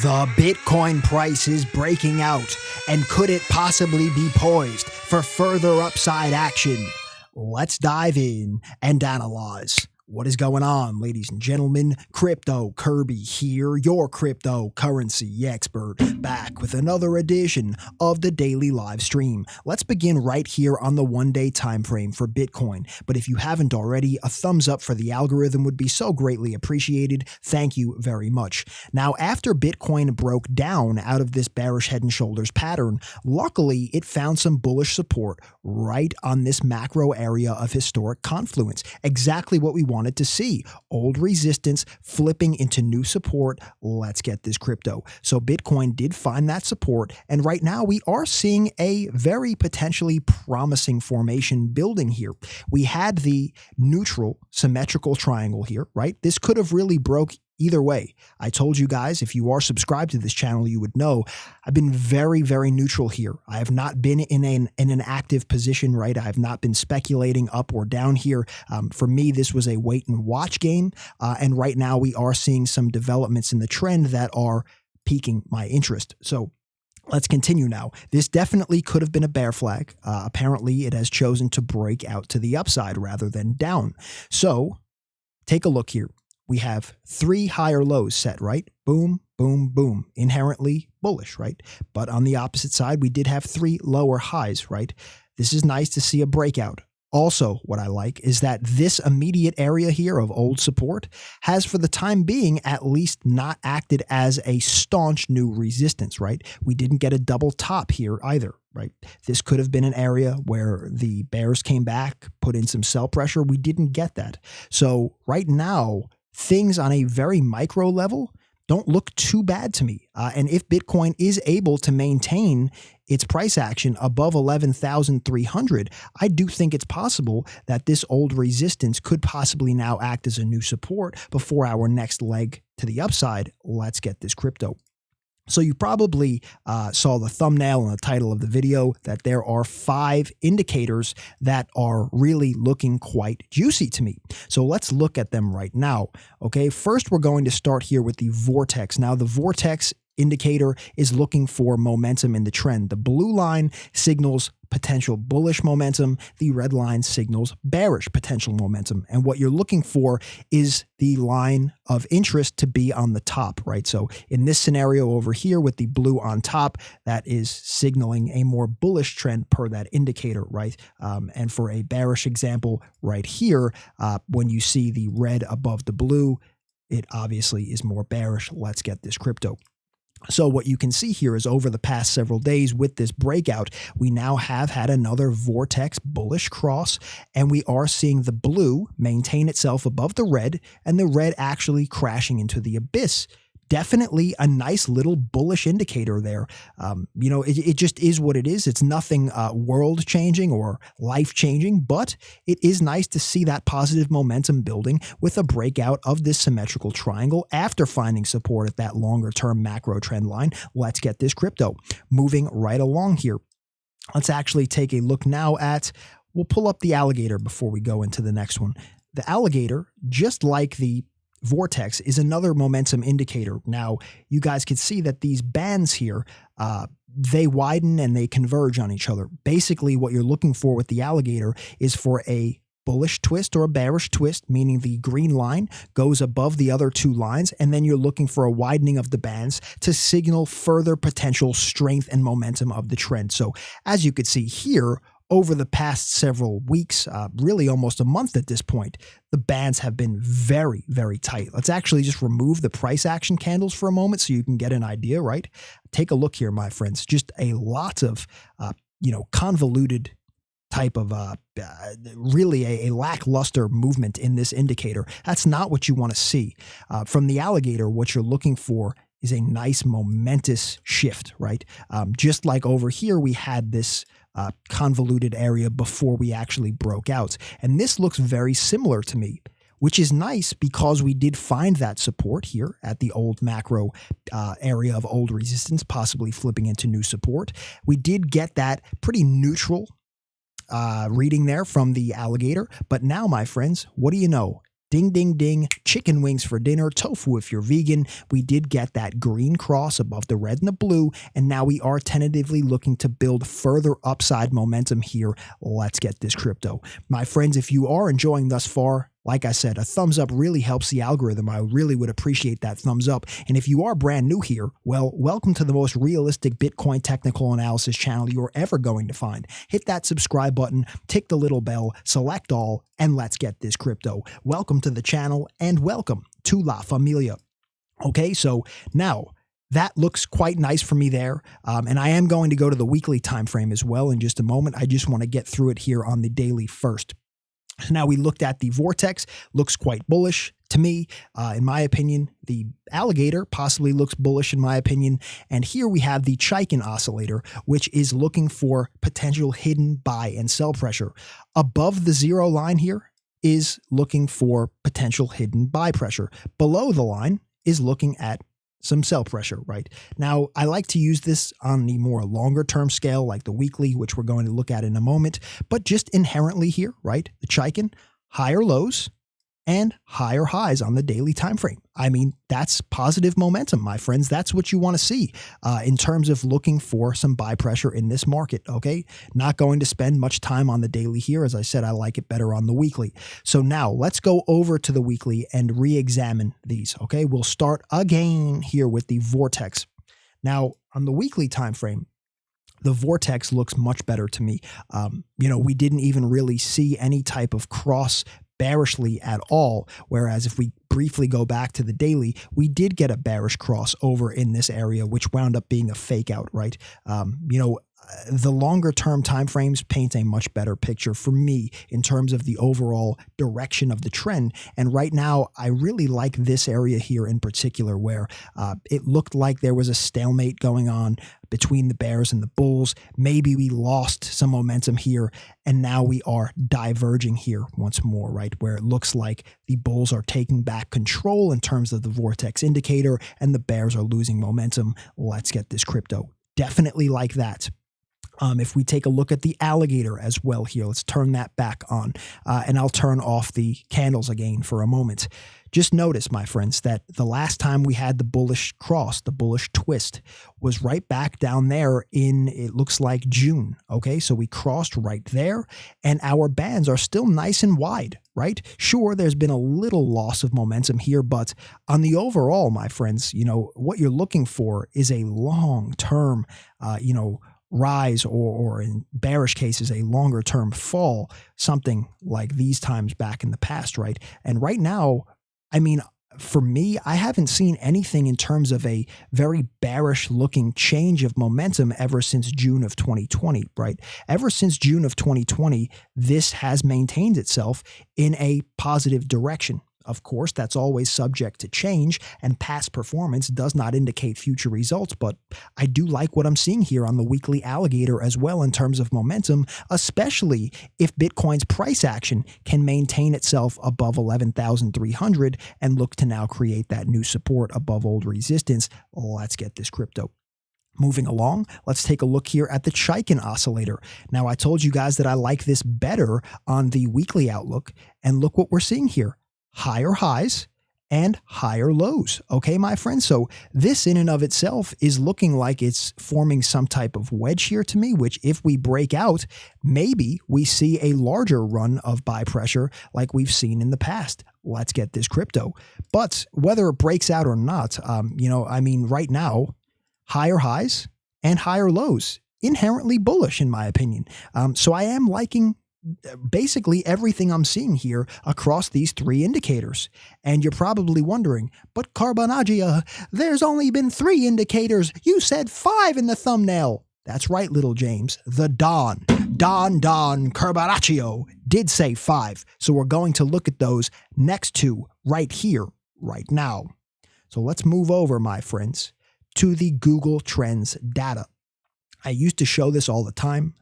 The Bitcoin price is breaking out, and could it possibly be poised for further upside action? Let's dive in and analyze. What is going on, ladies and gentlemen? Crypto Kirby here, your cryptocurrency expert, back with another edition of the daily live stream. Let's begin right here on the one-day time frame for Bitcoin. But if you haven't already, a thumbs up for the algorithm would be so greatly appreciated. Thank you very much. Now, after Bitcoin broke down out of this bearish head and shoulders pattern, luckily it found some bullish support right on this macro area of historic confluence. Exactly what we wanted to see. Old resistance flipping into new support. Let's get this crypto. So Bitcoin did find that support, and right now we are seeing a very potentially promising formation building here. We had the neutral symmetrical triangle here, right? This could have really broke either way. I told you guys, if you are subscribed to this channel, you would know I've been very, very neutral here. I have not been in an active position, right? I have not been speculating up or down here. For me, this was a wait and watch game. And right now we are seeing some developments in the trend that are piquing my interest. So let's continue now. This definitely could have been a bear flag. Apparently, it has chosen to break out to the upside rather than down. So take a look here. We have three higher lows set, right? Boom, boom, boom. Inherently bullish, right? But on the opposite side, we did have three lower highs, right? This is nice to see a breakout. Also, what I like is that this immediate area here of old support has, for the time being, at least not acted as a staunch new resistance, right? We didn't get a double top here either, right? This could have been an area where the bears came back, put in some sell pressure. We didn't get that. So right now, things on a very micro level don't look too bad to me. And if Bitcoin is able to maintain its price action above 11,300, I do think it's possible that this old resistance could possibly now act as a new support before our next leg to the upside. Let's get this crypto. So you probably saw the thumbnail and the title of the video that there are 5 indicators that are really looking quite juicy to me. So let's look at them right now. Okay, first we're going to start here with the Vortex. Now the Vortex indicator is looking for momentum in the trend. The blue line signals potential bullish momentum. The red line signals bearish potential momentum. And what you're looking for is the line of interest to be on the top, right? So in this scenario over here with the blue on top, that is signaling a more bullish trend per that indicator, right? And for a bearish example right here, when you see the red above the blue, it obviously is more bearish. Let's get this crypto. So what you can see here is over the past several days with this breakout, we now have had another Vortex bullish cross, and we are seeing the blue maintain itself above the red and the red actually crashing into the abyss. Definitely a nice little bullish indicator there. It just is what it is. It's nothing world changing or life changing, but it is nice to see that positive momentum building with a breakout of this symmetrical triangle after finding support at that longer term macro trend line. Let's get this crypto moving right along here. Let's actually take a look now at, we'll pull up the Alligator before we go into the next one. The Alligator, just like the Vortex, is another momentum indicator. Now, you guys can see that these bands here, they widen and they converge on each other. Basically, what you're looking for with the Alligator is for a bullish twist or a bearish twist, meaning the green line goes above the other two lines, and then you're looking for a widening of the bands to signal further potential strength and momentum of the trend. So as you could see here, over the past several weeks, really almost a month at this point, the bands have been very, very tight. Let's actually just remove the price action candles for a moment so you can get an idea, right? Take a look here, my friends. Just a lot of, convoluted type of really a lackluster movement in this indicator. That's not what you want to see. From the Alligator, what you're looking for is a nice momentous shift, right? Just like over here, we had this convoluted area before we actually broke out. And this looks very similar to me, which is nice because we did find that support here at the old macro area of old resistance, possibly flipping into new support. We did get that pretty neutral reading there from the Alligator. But now, my friends, what do you know? Ding, ding, ding. Chicken wings for dinner, tofu if you're vegan. We did get that green cross above the red and the blue, and now we are tentatively looking to build further upside momentum here. Let's get this crypto. My friends, if you are enjoying thus far, like I said, a thumbs up really helps the algorithm. I really would appreciate that thumbs up. And if you are brand new here, well, welcome to the most realistic Bitcoin technical analysis channel you're ever going to find. Hit that subscribe button, tick the little bell, select all, and let's get this crypto. Welcome to the channel and welcome to La Familia. Okay, so now that looks quite nice for me there. And I am going to go to the weekly time frame as well in just a moment. I just want to get through it here on the daily first. Now we looked at the Vortex, looks quite bullish to me. In my opinion, the Alligator possibly looks bullish in my opinion. And here we have the Chaikin oscillator, which is looking for potential hidden buy and sell pressure. Above the zero line here is looking for potential hidden buy pressure. Below the line is looking at some sell pressure, right? Now, I like to use this on the more longer term scale, like the weekly, which we're going to look at in a moment, but just inherently here, right? The Chaikin, higher lows and higher highs on the daily time frame. I mean, that's positive momentum, my friends. That's what you want to see in terms of looking for some buy pressure in this market, okay? Not going to spend much time on the daily here. As I said, I like it better on the weekly. So now let's go over to the weekly and re-examine these, okay? We'll start again here with the Vortex. Now, on the weekly time frame, the Vortex looks much better to me. We didn't even really see any type of cross bearishly at all, whereas if we briefly go back to the daily, we did get a bearish cross over in this area, which wound up being a fake out, right? The longer term timeframes paint a much better picture for me in terms of the overall direction of the trend. And right now, I really like this area here in particular, where it looked like there was a stalemate going on between the bears and the bulls. Maybe we lost some momentum here, and now we are diverging here once more, right? Where it looks like the bulls are taking back control in terms of the Vortex indicator, and the bears are losing momentum. Let's get this crypto. Definitely like that. If we take a look at the Alligator as well here, let's turn that back on, and I'll turn off the candles again for a moment. Just notice, my friends, that the last time we had the bullish cross, the bullish twist, was right back down there in, it looks like June, okay? So we crossed right there, and our bands are still nice and wide, right? Sure, there's been a little loss of momentum here, but on the overall, my friends, what you're looking for is a long-term, rise or in bearish cases, a longer term fall, something like these times back in the past, right? And right now, I mean, for me, I haven't seen anything in terms of a very bearish looking change of momentum ever since June of 2020, right? Ever since June of 2020, this has maintained itself in a positive direction. Of course, that's always subject to change, and past performance does not indicate future results, but I do like what I'm seeing here on the weekly Alligator as well in terms of momentum, especially if Bitcoin's price action can maintain itself above 11,300 and look to now create that new support above old resistance. Let's get this crypto. Moving along, let's take a look here at the Chaikin oscillator. Now, I told you guys that I like this better on the weekly outlook, and look what we're seeing here. Higher highs and higher lows. Okay, my friends. So this in and of itself is looking like it's forming some type of wedge here to me, which if we break out, maybe we see a larger run of buy pressure like we've seen in the past. Let's get this crypto. But whether it breaks out or not, right now, higher highs and higher lows, inherently bullish in my opinion. So I am liking basically everything I'm seeing here across these three indicators. And you're probably wondering, but Carbonagia, there's only been 3 indicators. You said 5 in the thumbnail. That's right, little James. The Don Carbonacio did say 5. So we're going to look at those next to right here, right now. So let's move over, my friends, to the Google Trends data. I used to show this all the time,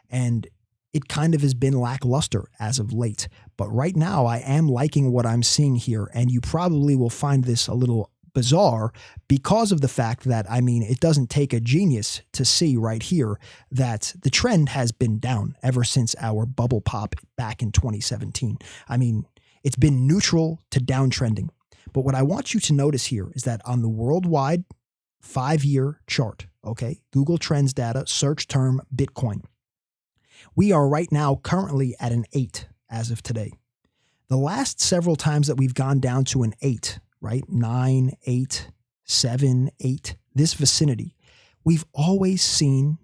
and it kind of has been lackluster as of late. But right now, I am liking what I'm seeing here, and you probably will find this a little bizarre because of the fact that, it doesn't take a genius to see right here that the trend has been down ever since our bubble pop back in 2017. It's been neutral to downtrending. But what I want you to notice here is that on the worldwide 5-year chart, okay, Google Trends data, search term Bitcoin, we are right now currently at an 8 as of today. The last several times that we've gone down to an 8, right? 9, 8, 7, 8, this vicinity, we've always seen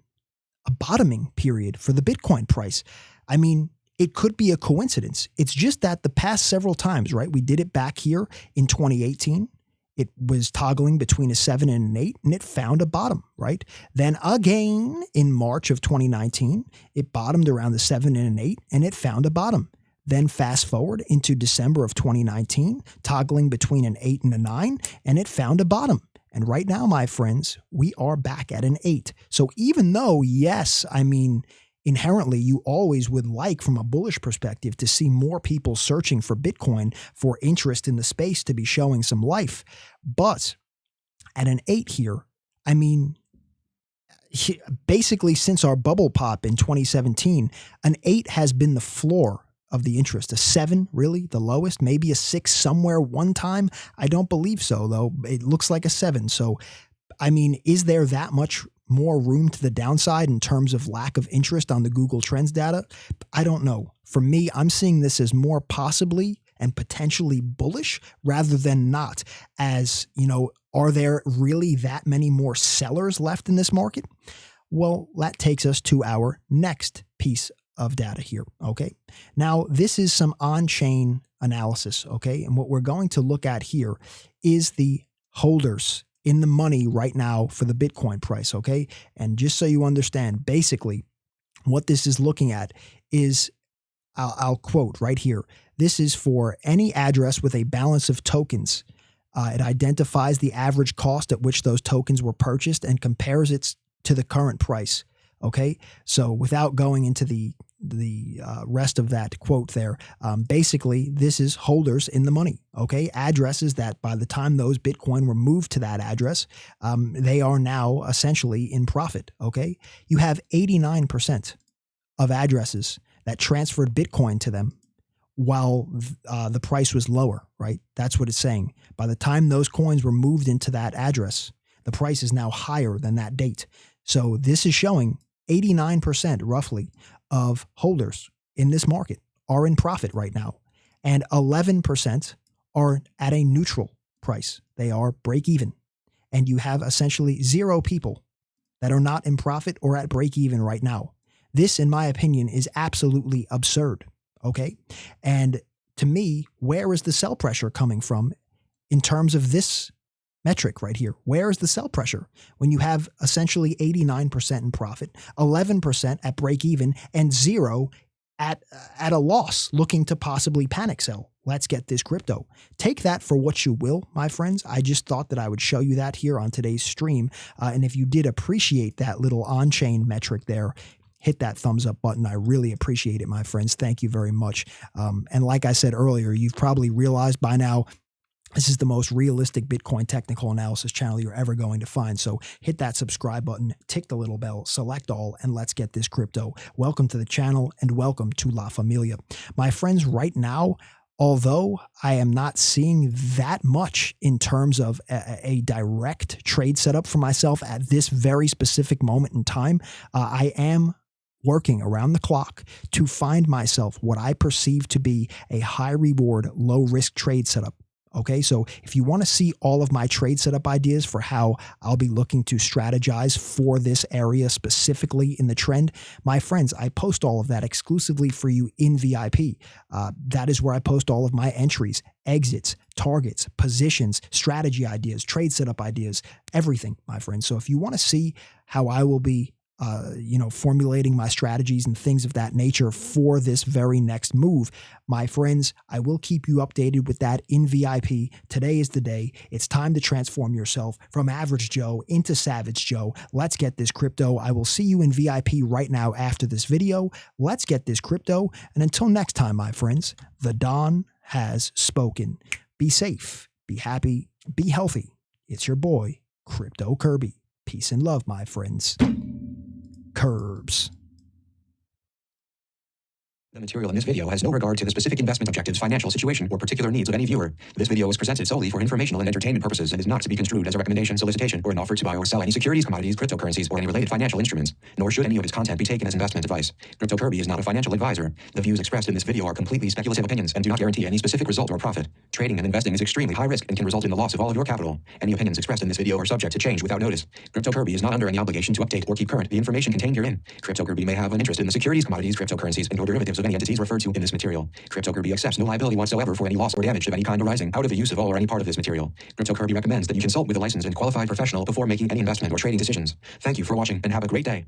a bottoming period for the Bitcoin price. I mean, it could be a coincidence. It's just that the past several times, right? We did it back here in 2018. It was toggling between a 7 and an 8, and it found a bottom, right? Then again in March of 2019, it bottomed around the 7 and an 8, and it found a bottom. Then fast forward into December of 2019, toggling between an 8 and a 9, and it found a bottom. And right now, my friends, we are back at an 8. So even though, yes, I mean, inherently, you always would like, from a bullish perspective, to see more people searching for Bitcoin for interest in the space to be showing some life. But at an 8 here, I mean, basically since our bubble pop in 2017, an 8 has been the floor of the interest. A 7, really, the lowest, maybe a 6 somewhere one time. I don't believe so, though. It looks like a 7. So, I mean, is there that much more room to the downside in terms of lack of interest on the Google Trends data? I don't know. For me, I'm seeing this as more possibly and potentially bullish rather than not. As, you know, are there really that many more sellers left in this market? Well, that takes us to our next piece of data here, okay? Now, this is some on-chain analysis, okay? And what we're going to look at here is the holders in the money right now for the Bitcoin price, okay? And just so you understand, basically, what this is looking at is, I'll quote right here, this is for any address with a balance of tokens. It identifies the average cost at which those tokens were purchased and compares it to the current price, okay? So without going into the rest of that quote there, basically this is holders in the money, okay? Addresses that by the time those Bitcoin were moved to that address, they are now essentially in profit, okay? You have 89% of addresses that transferred Bitcoin to them while the price was lower, right? That's what it's saying. By the time those coins were moved into that address, the price is now higher than that date. So this is showing 89% roughly of holders in this market are in profit right now, and 11% are at a neutral price. They are break even. And you have essentially 0 people that are not in profit or at break even right now. This, in my opinion, is absolutely absurd, okay? And to me, where is the sell pressure coming from in terms of this metric right here? Where is the sell pressure when you have essentially 89% in profit, 11% at break even, and 0 at a loss looking to possibly panic sell? Let's get this crypto. Take that for what you will, my friends. I just thought that I would show you that here on today's stream. And if you did appreciate that little on-chain metric there, hit that thumbs up button. I really appreciate it, my friends. Thank you very much. And like I said earlier, you've probably realized by now, this is the most realistic Bitcoin technical analysis channel you're ever going to find. So hit that subscribe button, tick the little bell, select all, and let's get this crypto. Welcome to the channel and welcome to La Familia. My friends, right now, although I am not seeing that much in terms of a direct trade setup for myself at this very specific moment in time, I am working around the clock to find myself what I perceive to be a high reward, low risk trade setup. Okay, so if you want to see all of my trade setup ideas for how I'll be looking to strategize for this area specifically in the trend, my friends, I post all of that exclusively for you in VIP. That is where I post all of my entries, exits, targets, positions, strategy ideas, trade setup ideas, everything, my friends. So if you want to see how I will be formulating my strategies and things of that nature for this very next move, my friends, I will keep you updated with that in VIP. Today is the day. It's time to transform yourself from average Joe into savage Joe. Let's get this crypto. I will see you in VIP right now after this video. Let's get this crypto. And until next time, my friends, the Don has spoken. Be safe, be happy, be healthy. It's your boy, Crypto Kirby. Peace and love, my friends. Curbs. The material in this video has no regard to the specific investment objectives, financial situation, or particular needs of any viewer. This video is presented solely for informational and entertainment purposes and is not to be construed as a recommendation, solicitation, or an offer to buy or sell any securities, commodities, cryptocurrencies, or any related financial instruments, nor should any of its content be taken as investment advice. Crypto is not a financial advisor. The views expressed in this video are completely speculative opinions and do not guarantee any specific result or profit. Trading and investing is extremely high risk and can result in the loss of all of your capital. Any opinions expressed in this video are subject to change without notice. Crypto is not under any obligation to update or keep current the information contained herein. Crypto may have an interest in the securities, commodities, cryptocurrencies, and or derivatives of any entities referred to in this material. Crypto accepts no liability whatsoever for any loss or damage of any kind arising out of the use of all or any part of this material. Crypto recommends that you consult with a licensed and qualified professional before making any investment or trading decisions. Thank you for watching and have a great day.